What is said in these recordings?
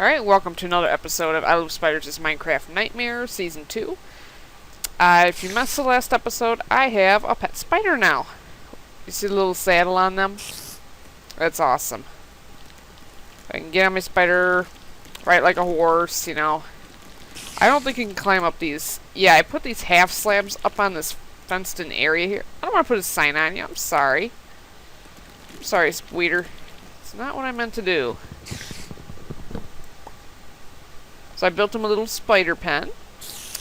Alright, welcome to another episode of iluvspidrs' Minecraft Nightmare Season 2. If you missed the last episode, I have a pet spider now. You see the little saddle on them? That's awesome. I can get on my spider, ride like a horse, you know. I don't think you can climb up these. Yeah, I put these half slabs up on this fenced-in area here. I don't want to put a sign on you. I'm sorry. I'm sorry, Squeeter. It's not what I meant to do. So I built him a little spider pen.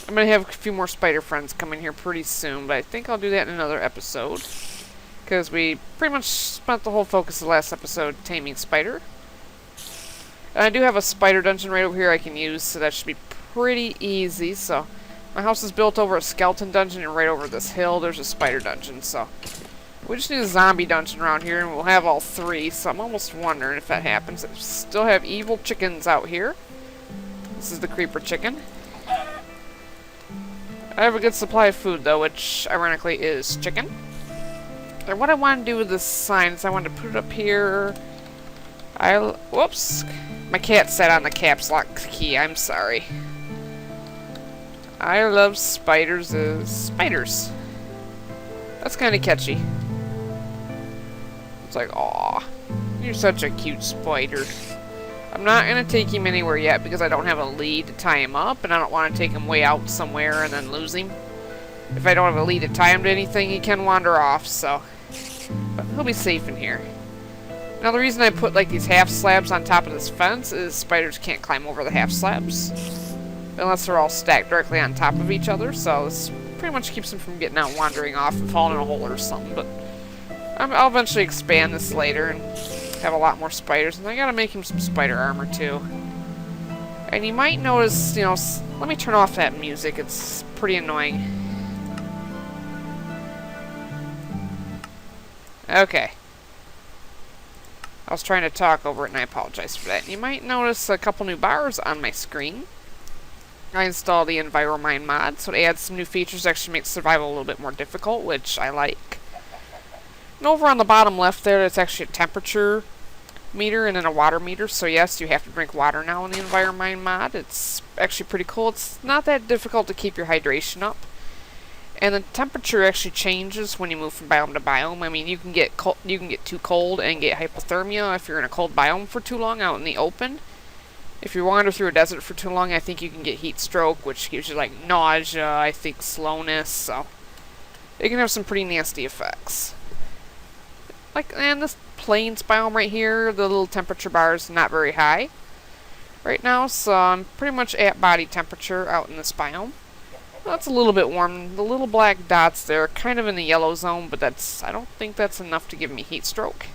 I'm going to have a few more spider friends come in here pretty soon, but I think I'll do that in another episode. Because we pretty much spent the whole focus of the last episode taming spider. And I do have a spider dungeon right over here I can use, so that should be pretty easy. So my house is built over a skeleton dungeon, and right over this hill there's a spider dungeon. So we just need a zombie dungeon around here, and we'll have all three. So I'm almost wondering if that happens. I still have evil chickens out here. This is the creeper chicken. I have a good supply of food, though, which, ironically, is chicken. And what I want to do with this sign is I want to put it up here. Whoops. My cat sat on the caps lock key. I'm sorry. I love spiders as spiders. That's kind of catchy. It's like, aw, you're such a cute spider. I'm not going to take him anywhere yet because I don't have a lead to tie him up, and I don't want to take him way out somewhere and then lose him. If I don't have a lead to tie him to anything, he can wander off, so. But he'll be safe in here. Now, the reason I put like these half slabs on top of this fence is spiders can't climb over the half slabs unless they're all stacked directly on top of each other, so this pretty much keeps them from getting out, wandering off, and falling in a hole or something. But I'll eventually expand this later and have a lot more spiders, and I gotta make him some spider armor too. And you might notice, you know, let me turn off that music, it's pretty annoying. Okay. I was trying to talk over it and I apologize for that. You might notice a couple new bars on my screen. I installed the Enviromine mod, so it adds some new features, actually makes survival a little bit more difficult, which I like. And over on the bottom left there, it's actually a temperature meter and then a water meter. So yes, you have to drink water now in the Enviromine mod. It's actually pretty cool. It's not that difficult to keep your hydration up. And the temperature actually changes when you move from biome to biome. I mean, you can get too cold and get hypothermia if you're in a cold biome for too long out in the open. If you wander through a desert for too long, I think you can get heat stroke, which gives you like nausea, I think slowness. So it can have some pretty nasty effects. Like, and this plains biome right here, the little temperature bar is not very high right now, so I'm pretty much at body temperature out in this biome. Well, it's a little bit warm. The little black dots there are kind of in the yellow zone, but I don't think that's enough to give me heat stroke.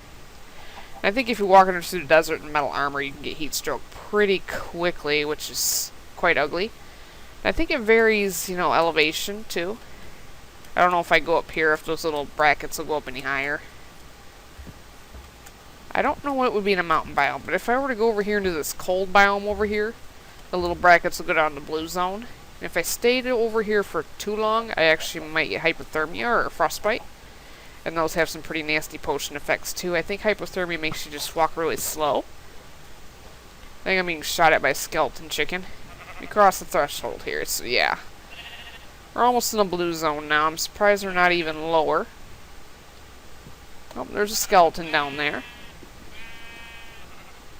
I think if you're walking through the desert in metal armor, you can get heat stroke pretty quickly, which is quite ugly. I think it varies, you know, elevation too. I don't know if I go up here, if those little brackets will go up any higher. I don't know what it would be in a mountain biome, but if I were to go over here into this cold biome over here, the little brackets will go down to the blue zone. And if I stayed over here for too long, I actually might get hypothermia or frostbite. And those have some pretty nasty potion effects too. I think hypothermia makes you just walk really slow. I think I'm being shot at by a skeleton chicken. We crossed the threshold here, so yeah. We're almost in the blue zone now. I'm surprised we're not even lower. Oh, there's a skeleton down there.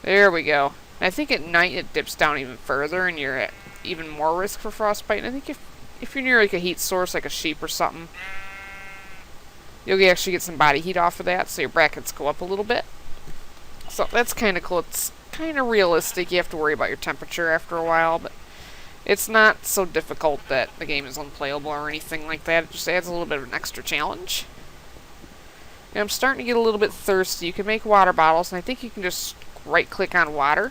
There we go. I think at night it dips down even further and you're at even more risk for frostbite. And I think if you're near like a heat source, like a sheep or something, you'll actually get some body heat off of that, so your brackets go up a little bit. So that's kind of cool. It's kind of realistic. You have to worry about your temperature after a while, but it's not so difficult that the game is unplayable or anything like that. It just adds a little bit of an extra challenge. And I'm starting to get a little bit thirsty. You can make water bottles, and I think you can just right-click on water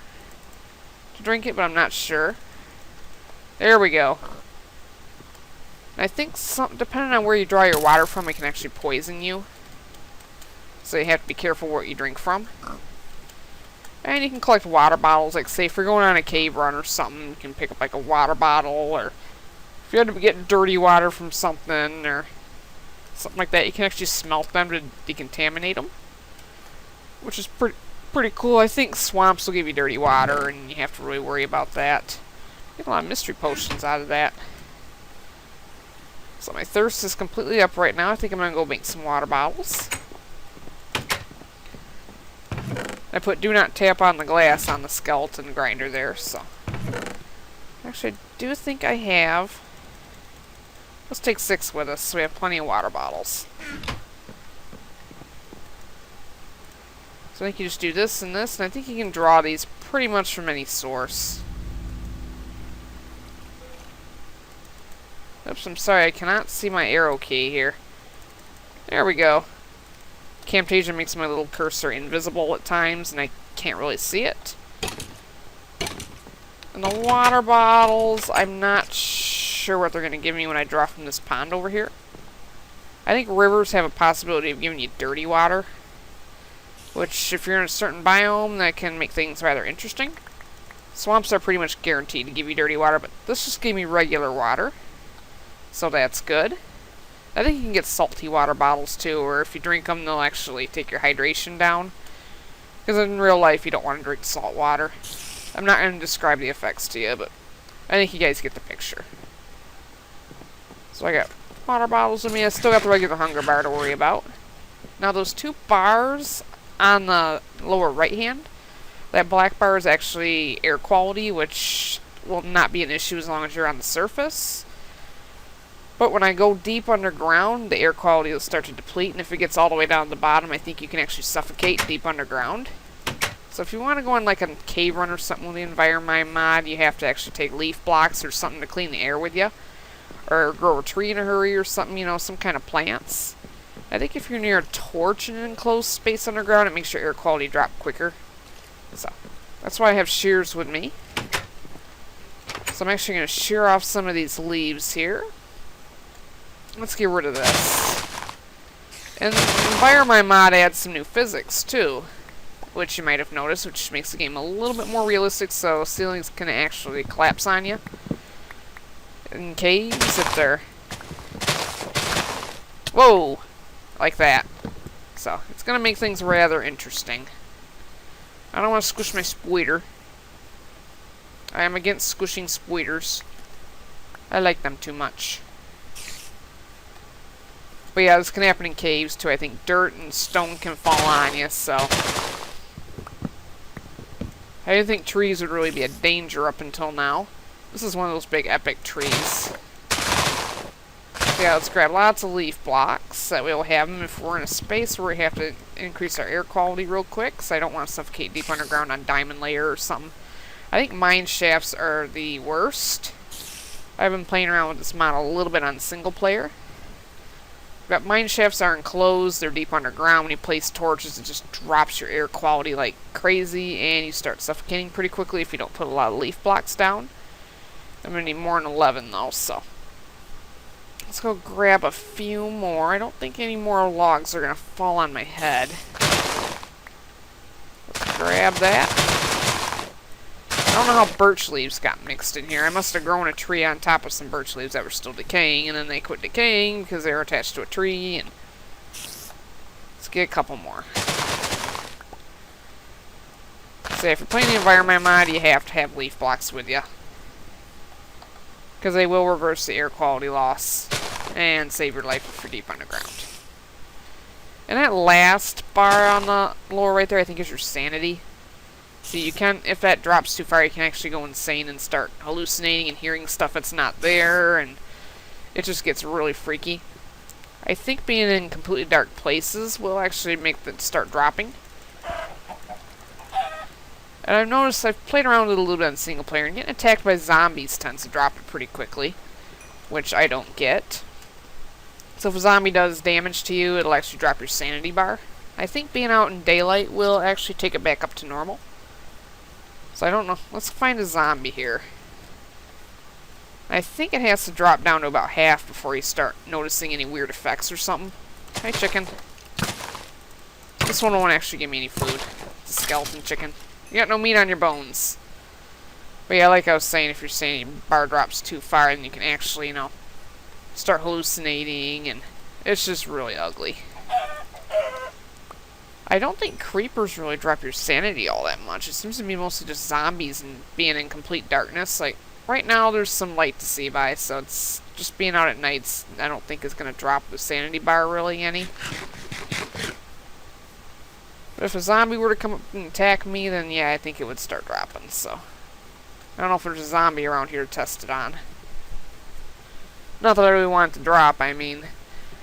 to drink it, but I'm not sure. There we go. And I think depending on where you draw your water from, it can actually poison you. So you have to be careful what you drink from. And you can collect water bottles, like say if you're going on a cave run or something, you can pick up like a water bottle, or if you had to get dirty water from something or something like that, you can actually smelt them to decontaminate them, which is pretty pretty cool. I think swamps will give you dirty water, and you have to really worry about that. Get a lot of mystery potions out of that. So my thirst is completely up right now. I think I'm going to go make some water bottles. I put do not tap on the glass on the skeleton grinder there, so. Actually, I do think I have. Let's take 6 with us so we have plenty of water bottles. So I think you just do this and this, and I think you can draw these pretty much from any source. Oops, I'm sorry, I cannot see my arrow key here. There we go. Camtasia makes my little cursor invisible at times, and I can't really see it. And the water bottles, I'm not sure what they're going to give me when I draw from this pond over here. I think rivers have a possibility of giving you dirty water, which, if you're in a certain biome, that can make things rather interesting. Swamps are pretty much guaranteed to give you dirty water, but this just gave me regular water. So that's good. I think you can get salty water bottles too, or if you drink them, they'll actually take your hydration down. Because in real life, you don't want to drink salt water. I'm not going to describe the effects to you, but I think you guys get the picture. So I got water bottles with me. I still got the regular hunger bar to worry about. Now those 2 bars on the lower right hand, that black bar is actually air quality, which will not be an issue as long as you're on the surface. But when I go deep underground, the air quality will start to deplete, and if it gets all the way down to the bottom, I think you can actually suffocate deep underground. So if you want to go on like a cave run or something with the Environment mod, you have to actually take leaf blocks or something to clean the air with you. Or grow a tree in a hurry or something, you know, some kind of plants. I think if you're near a torch in an enclosed space underground, it makes your air quality drop quicker. So, that's why I have shears with me. So I'm actually going to shear off some of these leaves here. Let's get rid of this. And Environment mod adds some new physics, too. Which you might have noticed, which makes the game a little bit more realistic, so ceilings can actually collapse on you. In caves, if they're... Whoa! Like that. So, it's going to make things rather interesting. I don't want to squish my spider. I am against squishing spiders. I like them too much. But yeah, this can happen in caves too. I think dirt and stone can fall on you, so... I didn't think trees would really be a danger up until now. This is one of those big epic trees. So yeah, let's grab lots of leaf blocks. That way we'll have them if we're in a space where we have to increase our air quality real quick. So I don't want to suffocate deep underground on diamond layer or something. I think mine shafts are the worst. I've been playing around with this model a little bit on single player. But mine shafts are enclosed, they're deep underground. When you place torches, it just drops your air quality like crazy, and you start suffocating pretty quickly if you don't put a lot of leaf blocks down. I'm going to need more than 11 though, so. Let's go grab a few more. I don't think any more logs are going to fall on my head. Let's grab that. I don't know how birch leaves got mixed in here. I must have grown a tree on top of some birch leaves that were still decaying, and then they quit decaying because they were attached to a tree. And let's get a couple more. So if you're playing the Environment mod, you have to have leaf blocks with you, because they will reverse the air quality loss and save your life if you're deep underground. And that last bar on the lower right there, I think is your sanity. See, you can, if that drops too far, you can actually go insane and start hallucinating and hearing stuff that's not there, and it just gets really freaky. I think being in completely dark places will actually make it start dropping. And I've noticed, I've played around with it a little bit on single player, and getting attacked by zombies tends to drop it pretty quickly, which I don't get. So if a zombie does damage to you, it'll actually drop your sanity bar. I think being out in daylight will actually take it back up to normal. So I don't know. Let's find a zombie here. I think it has to drop down to about half before you start noticing any weird effects or something. Hi, chicken. This one won't actually give me any food. It's a skeleton chicken. You got no meat on your bones. But yeah, like I was saying, if you're saying your bar drops too far, then you can actually, you know, start hallucinating, and it's just really ugly. I don't think creepers really drop your sanity all that much. It seems to be mostly just zombies and being in complete darkness. Like, right now there's some light to see by, so it's just being out at nights, I don't think is going to drop the sanity bar really any. But if a zombie were to come up and attack me, then yeah, I think it would start dropping, so. I don't know if there's a zombie around here to test it on. Not that I really want it to drop, I mean.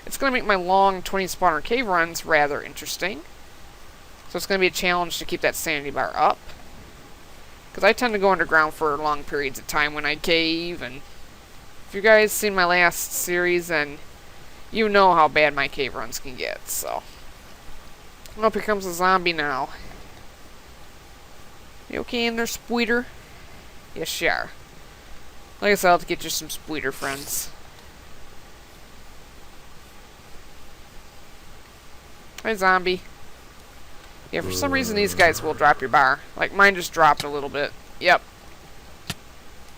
It's going to make my long 20 spawner cave runs rather interesting. So it's going to be a challenge to keep that sanity bar up. Because I tend to go underground for long periods of time when I cave, and if you guys seen my last series, then you know how bad my cave runs can get, so. Oh, here comes a zombie now. You okay in there, Spider? Yes, you are. Like I said, I'll have to get you some Spider friends. Hi, zombie. Yeah, for some reason these guys will drop your bar. Like, mine just dropped a little bit. Yep.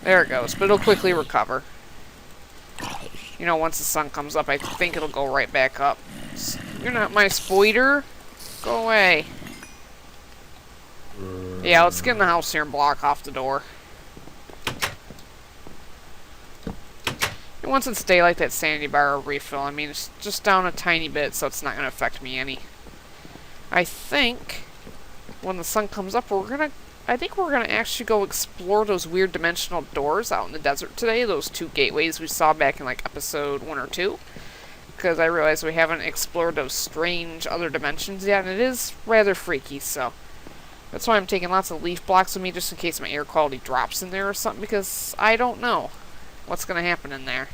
There it goes, but it'll quickly recover. You know, once the sun comes up, I think it'll go right back up. You're not my Spider. Go away. Yeah, let's get in the house here and block off the door. And once it's daylight, that sanity bar will refill. I mean, it's just down a tiny bit, so it's not going to affect me any. I think when the sun comes up, I think we're gonna actually go explore those weird dimensional doors out in the desert today. Those 2 gateways we saw back in like episode 1 or 2. Because I realized we haven't explored those strange other dimensions yet, and it is rather freaky, so. That's why I'm taking lots of leaf blocks with me, just in case my air quality drops in there or something, because I don't know what's gonna happen in there.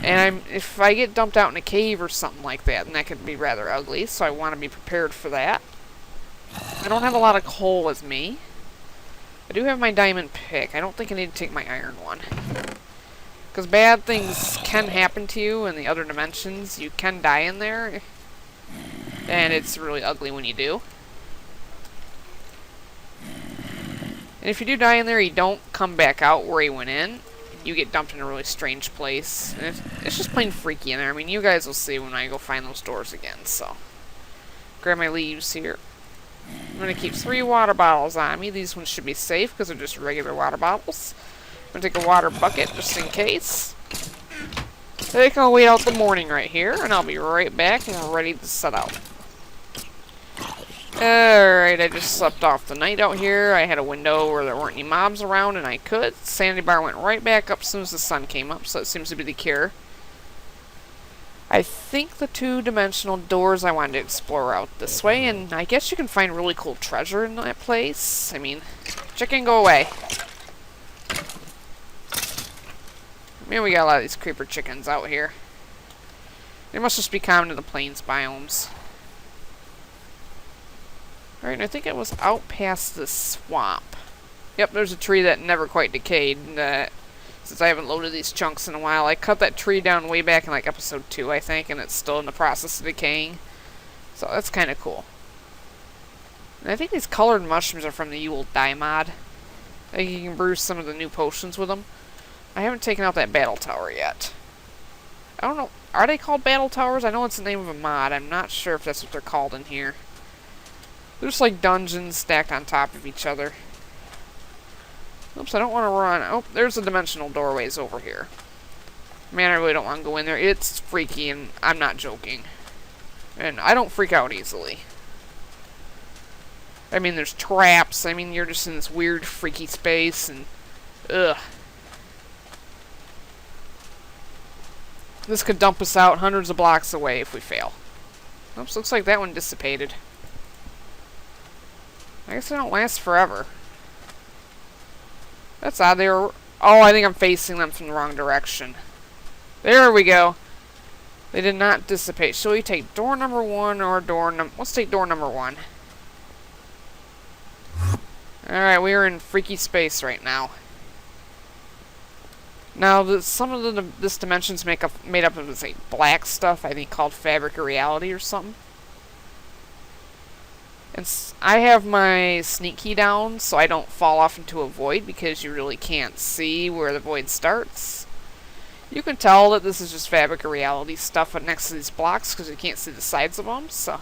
And if I get dumped out in a cave or something like that, then that could be rather ugly, so I want to be prepared for that. I don't have a lot of coal with me. I do have my diamond pick. I don't think I need to take my iron one. Because bad things can happen to you in the other dimensions. You can die in there. And it's really ugly when you do. And if you do die in there, you don't come back out where you went in. You get dumped in a really strange place. And it's just plain freaky in there. I mean, you guys will see when I go find those doors again, so. Grab my leaves here. I'm going to keep 3 water bottles on me. These ones should be safe because they're just regular water bottles. I'm going to take a water bucket just in case. I think I'll wait out the morning right here, and I'll be right back and we're ready to set out. Alright, I just slept off the night out here. I had a window where there weren't any mobs around, and I could. Sanity bar went right back up as soon as the sun came up, so it seems to be the cure. I think the 2-dimensional doors I wanted to explore out this way, and I guess you can find really cool treasure in that place. I mean, chicken, go away. Man, we got a lot of these creeper chickens out here. They must just be common to the plains biomes. Alright, and I think it was out past the swamp. Yep, there's a tree that never quite decayed. Since I haven't loaded these chunks in a while. I cut that tree down way back in like episode 2, I think, and it's still in the process of decaying. So that's kind of cool. And I think these colored mushrooms are from the You Will Die mod. I think you can brew some of the new potions with them. I haven't taken out that battle tower yet. I don't know. Are they called battle towers? I know it's the name of a mod. I'm not sure if that's what they're called in here. They're just like dungeons stacked on top of each other. Oops, I don't want to run. Oh, there's the dimensional doorways over here. Man, I really don't want to go in there. It's freaky, and I'm not joking. And I don't freak out easily. I mean, there's traps. I mean, you're just in this weird, freaky space, and ugh. This could dump us out hundreds of blocks away if we fail. Oops, looks like that one dissipated. I guess they don't last forever. That's odd. They were... Oh, I think I'm facing them from the wrong direction. There we go. They did not dissipate. Shall we take door number 1 or door number... Let's take door number 1. Alright, we are in freaky space right now. Now, some of this dimension's made up of this like, black stuff, I think called fabric of reality or something. And I have my sneak key down so I don't fall off into a void because you really can't see where the void starts. You can tell that this is just fabric of reality stuff next to these blocks because you can't see the sides of them, so...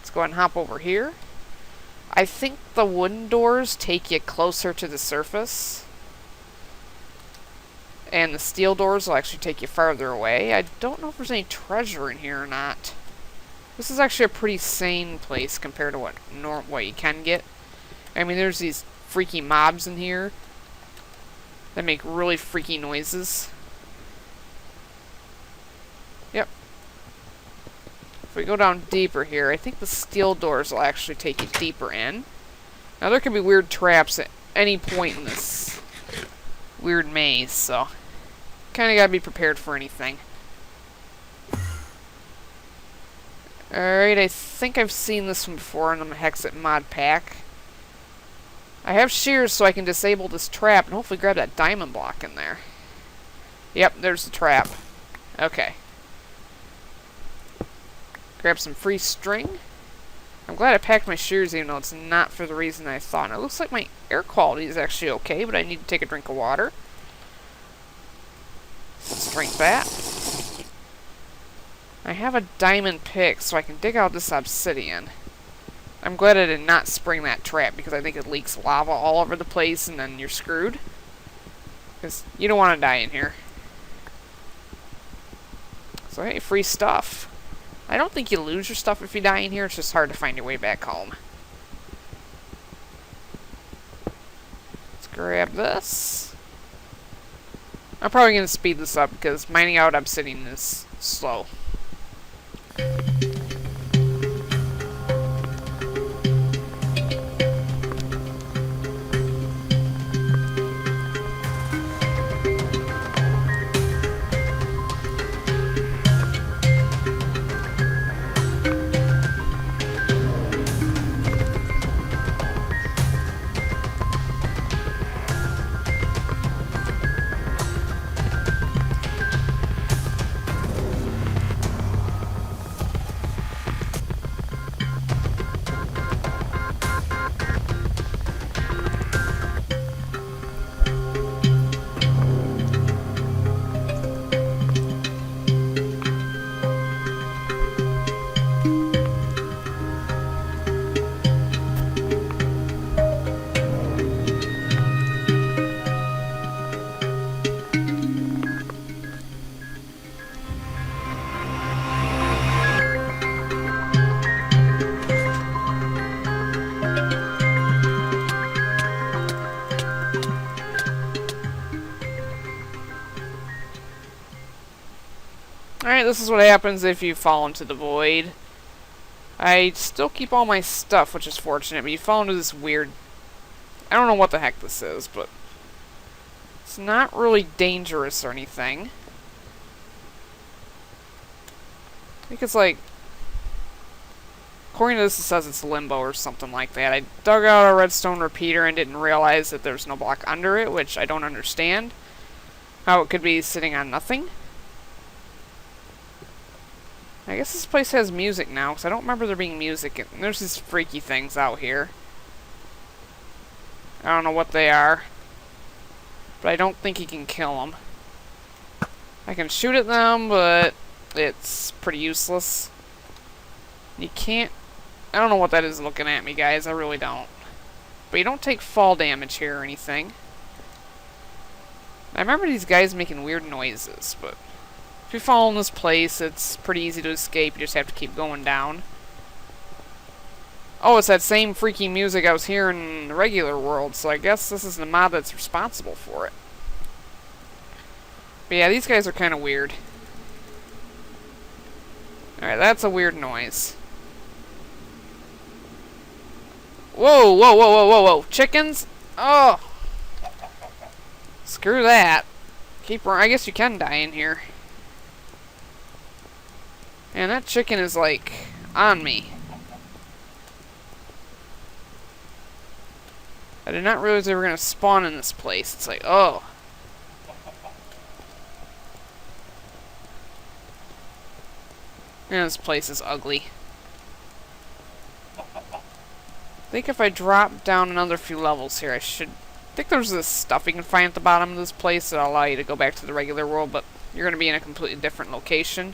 Let's go ahead and hop over here. I think the wooden doors take you closer to the surface. And the steel doors will actually take you farther away. I don't know if there's any treasure in here or not. This is actually a pretty sane place compared to what you can get. I mean, there's these freaky mobs in here that make really freaky noises. Yep. If we go down deeper here, I think the steel doors will actually take you deeper in. Now, there can be weird traps at any point in this weird maze, so kind of gotta be prepared for anything. Alright, I think I've seen this one before in the Hexit mod pack. I have shears so I can disable this trap and hopefully grab that diamond block in there. Yep, there's the trap. Okay. Grab some free string. I'm glad I packed my shears even though it's not for the reason I thought. And it looks like my air quality is actually okay, but I need to take a drink of water. Let's drink that. I have a diamond pick so I can dig out this obsidian. I'm glad I did not spring that trap because I think it leaks lava all over the place and then you're screwed. Because you don't want to die in here. So hey, free stuff. I don't think you lose your stuff if you die in here, it's just hard to find your way back home. Let's grab this. I'm probably going to speed this up because mining out obsidian is slow. Alright, this is what happens if you fall into the void. I still keep all my stuff, which is fortunate, but you fall into this weird... I don't know what the heck this is, but... it's not really dangerous or anything. I think it's like... according to this, it says it's Limbo or something like that. I dug out a redstone repeater and didn't realize that there's no block under it, which I don't understand. How it could be sitting on nothing. I guess this place has music now, because I don't remember there being music. There's these freaky things out here. I don't know what they are. But I don't think you can kill them. I can shoot at them, but it's pretty useless. You can't... I don't know what that is looking at me, guys. I really don't. But you don't take fall damage here or anything. I remember these guys making weird noises, but... if you fall in this place, it's pretty easy to escape. You just have to keep going down. Oh, it's that same freaky music I was hearing in the regular world, so I guess this is the mod that's responsible for it. But yeah, these guys are kind of weird. Alright, that's a weird noise. Whoa, whoa, whoa, whoa, whoa, whoa. Chickens? Oh! Screw that. I guess you can die in here. And that chicken is, like, on me. I did not realize they were going to spawn in this place. It's like, oh. And this place is ugly. I think if I drop down another few levels here, I think there's this stuff you can find at the bottom of this place that'll allow you to go back to the regular world, but you're going to be in a completely different location.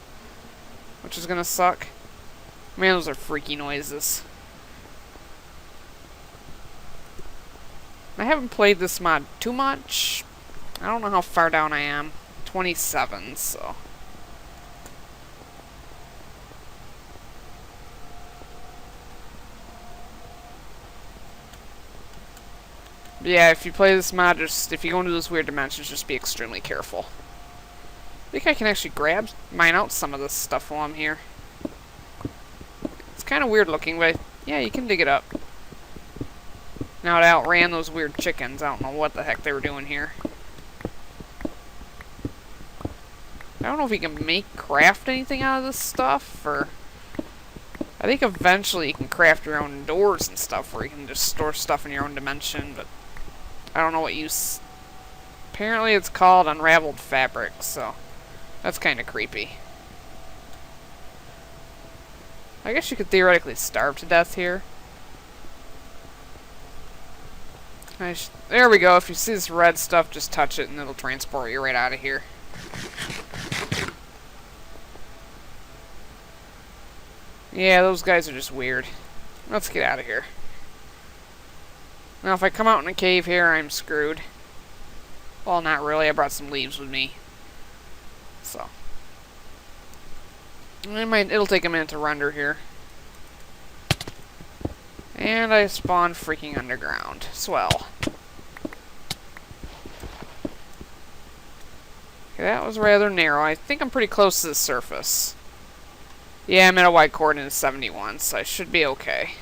Which is gonna suck. Man, those are freaky noises. I haven't played this mod too much. I don't know how far down I am. 27, so... Yeah, if you play this mod, if you go into those weird dimensions, just be extremely careful. I think I can actually mine out some of this stuff while I'm here. It's kind of weird looking, but yeah, you can dig it up. Now it outran those weird chickens. I don't know what the heck they were doing here. I don't know if you can craft anything out of this stuff, or... I think eventually you can craft your own doors and stuff, where you can just store stuff in your own dimension, but... I don't know what use... Apparently it's called unraveled fabric, so... That's kind of creepy. I guess you could theoretically starve to death here. There we go. If you see this red stuff, just touch it and it'll transport you right out of here. Yeah, those guys are just weird. Let's get out of here. Now, if I come out in a cave here, I'm screwed. Well, not really. I brought some leaves with me. So. It'll take a minute to render here. And I spawned freaking underground. Swell. Okay, that was rather narrow. I think I'm pretty close to the surface. Yeah, I'm at a white coordinate of 71, so I should be okay.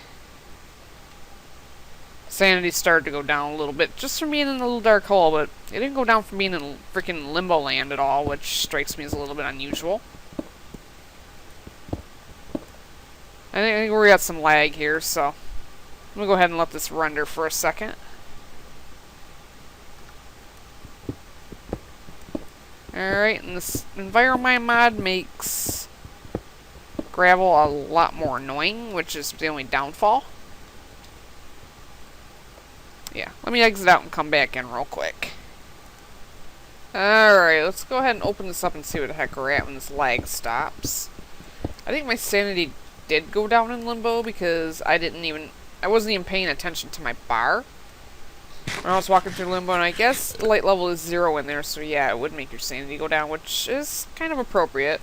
Sanity started to go down a little bit, just from being in a little dark hole, but it didn't go down from being in freaking Limbo land at all, which strikes me as a little bit unusual. I think we got some lag here, so I'm gonna go ahead and let this render for a second. Alright, and this Enviromine mod makes gravel a lot more annoying, which is the only downfall. Yeah, let me exit out and come back in real quick. Alright, let's go ahead and open this up and see what the heck we're at when this lag stops. I think my sanity did go down in Limbo because I wasn't even paying attention to my bar when I was walking through Limbo, and I guess the light level is 0 in there, so yeah, it would make your sanity go down, which is kind of appropriate.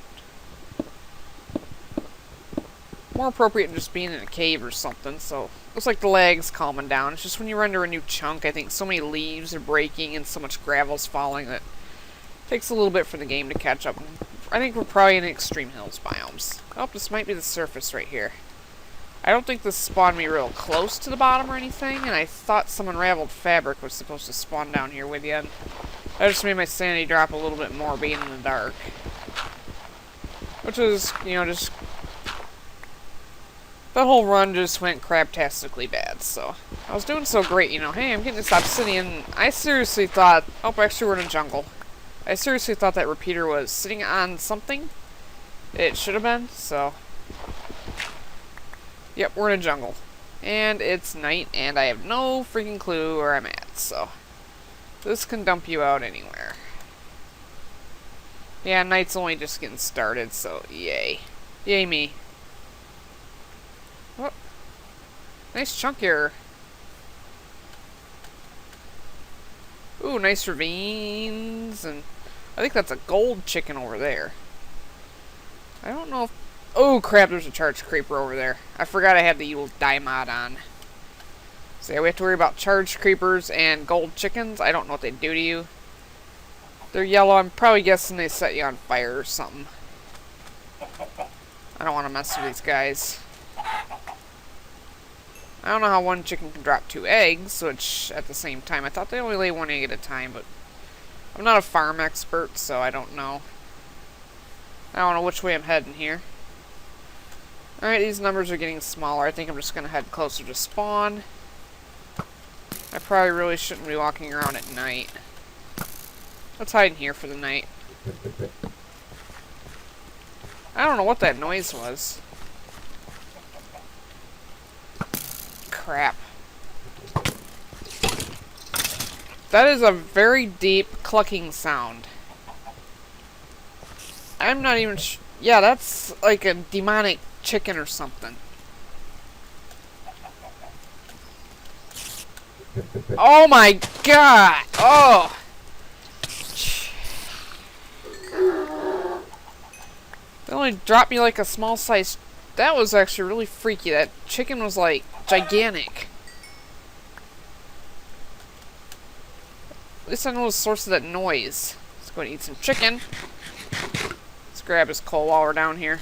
More appropriate than just being in a cave or something, so looks like the lag's calming down. It's just when you render a new chunk, I think so many leaves are breaking and so much gravel's falling that it takes a little bit for the game to catch up. I think we're probably in extreme hills biomes. Oh, this might be the surface right here. I don't think this spawned me real close to the bottom or anything, and I thought some unraveled fabric was supposed to spawn down here with you. That just made my sanity drop a little bit more being in the dark. Which was, you know, just... That whole run just went craptastically bad, so... I was doing so great, you know, hey, I'm getting this obsidian. I seriously thought... Oh, actually we're in a jungle. I seriously thought that repeater was sitting on something. It should have been, so... Yep, we're in a jungle. And it's night, and I have no freaking clue where I'm at, so... This can dump you out anywhere. Yeah, night's only just getting started, so yay. Yay me. Oh. Nice chunk here. Ooh, nice ravines, and... I think that's a gold chicken over there. I don't know if... Oh crap, there's a charged creeper over there. I forgot I had the evil die mod on. So yeah, we have to worry about charged creepers and gold chickens. I don't know what they do to you. They're yellow. I'm probably guessing they set you on fire or something. I don't want to mess with these guys. I don't know how one chicken can drop 2 eggs, which at the same time, I thought they only lay 1 egg at a time, but I'm not a farm expert, so I don't know. I don't know which way I'm heading here. Alright, these numbers are getting smaller. I think I'm just going to head closer to spawn. I probably really shouldn't be walking around at night. Let's hide in here for the night. I don't know what that noise was. Crap. That is a very deep clucking sound. I'm not even yeah, that's like a demonic chicken or something. Oh my god! Oh! They only dropped me like a small size. That was actually really freaky. That chicken was like gigantic. At least I know the source of that noise. Let's go and eat some chicken. Let's grab his coal while we're down here.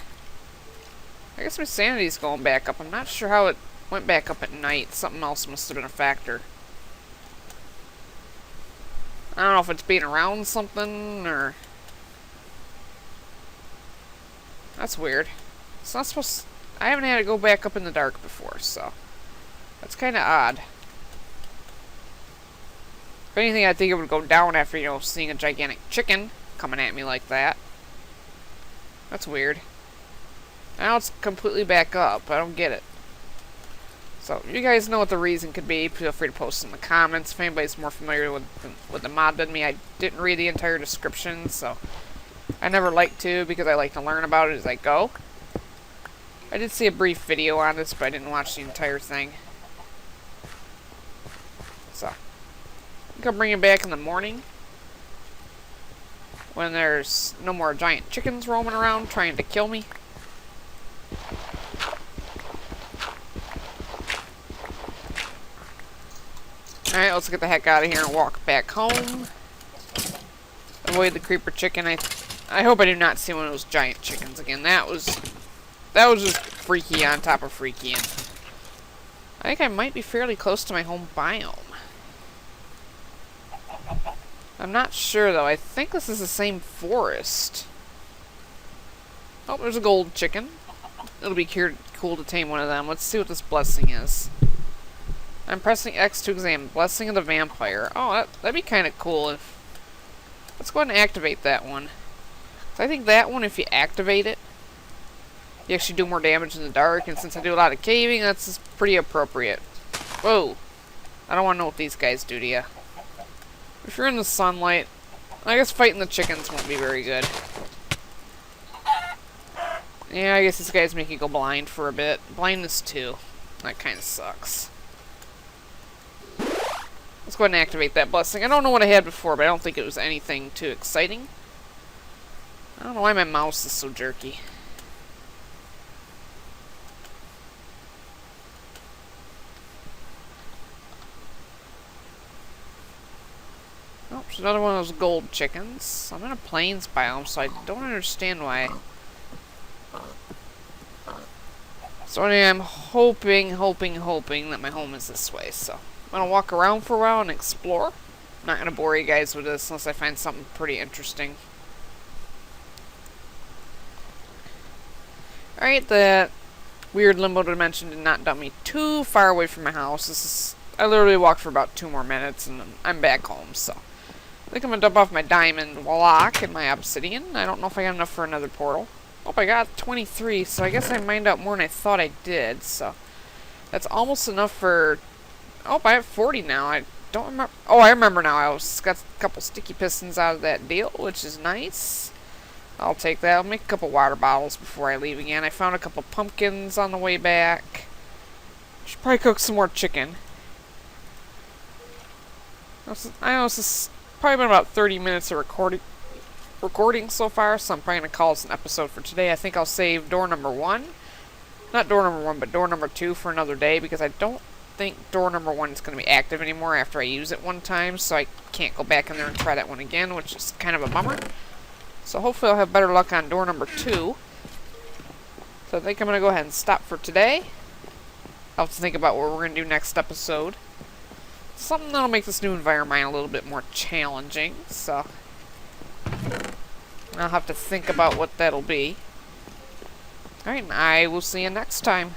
I guess my sanity's going back up. I'm not sure how it went back up at night. Something else must have been a factor. I don't know if it's being around something or... That's weird. It's not supposed to... I haven't had to go back up in the dark before, so... That's kind of odd. If anything, I think it would go down after, you know, seeing a gigantic chicken coming at me like that. That's weird. Now it's completely back up. I don't get it. So, you guys know what the reason could be. Feel free to post in the comments if anybody's more familiar with the mod than me. I didn't read the entire description, so I never like to because I like to learn about it as I go. I did see a brief video on this, but I didn't watch the entire thing. So, I think I'll bring it back in the morning when there's no more giant chickens roaming around trying to kill me. Alright, let's get the heck out of here and walk back home. Avoid the creeper chicken. I hope I do not see one of those giant chickens again. That was just freaky on top of freaky. And I think I might be fairly close to my home biome. I'm not sure though. I think this is the same forest. Oh, there's a gold chicken. It'll be cool to tame one of them. Let's see what this blessing is. I'm pressing X to examine. Blessing of the Vampire. Oh, that'd be kind of cool if... Let's go ahead and activate that one. So I think that one, if you activate it, you actually do more damage in the dark, and since I do a lot of caving, that's pretty appropriate. Whoa. I don't want to know what these guys do to you. If you're in the sunlight, I guess fighting the chickens won't be very good. Yeah, I guess these guys make you go blind for a bit. Blindness 2. That kind of sucks. Let's go ahead and activate that blessing. I don't know what I had before, but I don't think it was anything too exciting. I don't know why my mouse is so jerky. Oh, there's another one of those gold chickens. I'm in a plains biome, so I don't understand why. So anyway, I'm hoping that my home is this way, so... I'm gonna walk around for a while and explore. I'm not gonna bore you guys with this unless I find something pretty interesting. Alright, that weird limbo dimension did not dump me too far away from my house. I literally walked for about 2 more minutes and I'm back home, so. I think I'm gonna dump off my diamond block and my obsidian. I don't know if I got enough for another portal. Oh, I got 23, so I guess I mined out more than I thought I did, so. That's almost enough for... Oh, I have 40 now. I don't remember. Oh, I remember now. I got a couple sticky pistons out of that deal, which is nice. I'll take that. I'll make a couple water bottles before I leave again. I found a couple pumpkins on the way back. Should probably cook some more chicken. I know this has probably been about 30 minutes of recording so far, so I'm probably going to call this an episode for today. I think I'll save door number 1. Not door number 1, but door number 2 for another day, because I don't think door number 1 is going to be active anymore after I use it one time, so I can't go back in there and try that one again, which is kind of a bummer. So hopefully I'll have better luck on door number 2. So I think I'm going to go ahead and stop for today. I'll have to think about what we're going to do next episode. Something that'll make this new environment a little bit more challenging, so I'll have to think about what that'll be. Alright, I will see you next time.